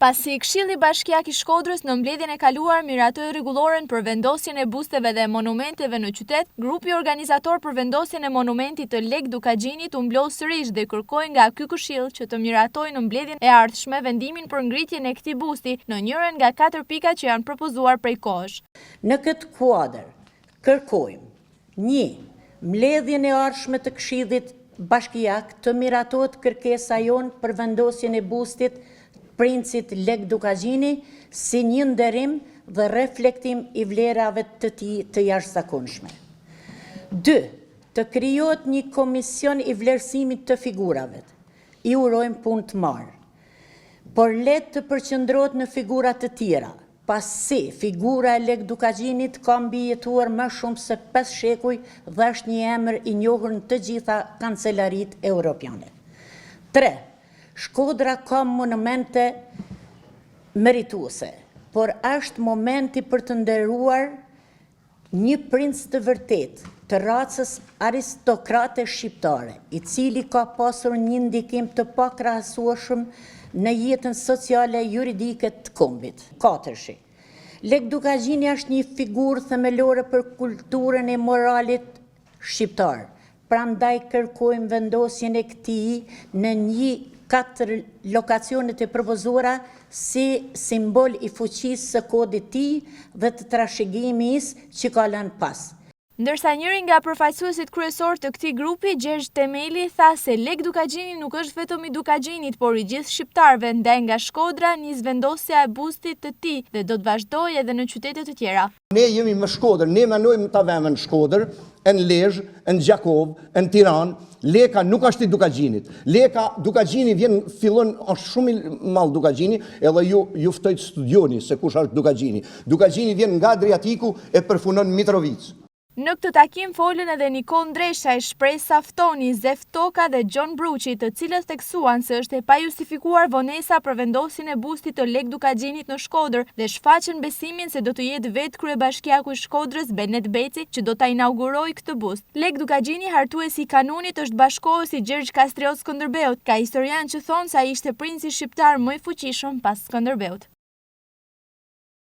Pasi Këshilli Bashkiak i Shkodrës në mbledhjen e kaluar miratoi rregulloren për vendosjen e busteve dhe monumenteve në qytet, grupi organizator për vendosjen e monumentit të Lek Dukagjinit u mblos sërish dhe kërkoi nga ky këshill që të miratojë në mbledhjen e ardhshme vendimin për ngritjen e këtij busti në njërin nga 4 pika që janë propozuar prej kohësh. Në këtë kuadër kërkojmë 1. Mbledhjen e ardhshme të Këshillit Bashkiak të miratohet kërkesa jonë për vendosjen e bustit Princit Lek Dukagjini si një nderim dhe reflektim i vlerave të tij të jashtëzakonshme. 2. Të krijohet një komision i vlerësimit të figurave. I urojmë punë të mirë. Por le të përqendrohet në figura të tjera, pasi figura e Lek Dukagjinit ka mbijetuar më shumë se 5 shekuj dhe është një emër i njohur në të gjitha kancelarit europiane. 3. Shkodra ka monumente merituese, por është momenti për të nderuar një princ të vërtet të racës aristokrate shqiptare, i cili ka pasur një ndikim të pakrahasueshëm në jetën sociale e juridike të kombit. 4. Lek Dukagjini është një figurë themelore për kulturën e moralit shqiptar. Prandaj kërkojmë vendosjen e këtij në një 4 lokacionet e propozuara si simbol i fuqisë së kodit tij dhe të trashëgimisë që ka lënë pas. Ndërsa njëri nga përfaqësuesit kryesor të këtij grupi, Gjergj Temeli, tha se Lek Dukagjini nuk është vetëm i Dukagjinit, por i gjithë shqiptarëve, ndaj nga Shkodra nis vendosja e bustit të tij dhe do të vazhdojë edhe në qytete të tjera. Ne jemi më Shkodër, ne menojmë ta vëmë në Shkodër, në Lezhë, në Gjakov, në Tiranë. Leka nuk është i Dukagjinit. Leka Dukagjini fillon është shumë i madh Dukagjini, edhe ju ftoj të studioni se kush është Dukagjini. Dukagjini vjen nga Adriatiku e përfunon Mitrovic. Në këtë takim folën edhe Nikol Ndresha, Shpresa Ftoni, Zef Toka dhe Gjon Bruçi, të cilët theksuan se është e pajustifikuar vonesa për vendosjen e bustit të Lek Dukagjinit në Shkodër dhe shfaqën besimin se do të jetë vetë kryebashkiaku i Shkodrës Benet Beci që do ta inaugurojë këtë bust. Lek Dukagjini, hartuesi i kanunit, është bashkohës i Gjergj Kastriot Skënderbeut, ka historian që thonë se ai ishte princi shqiptar më i fuqishëm pas Skënderbeut.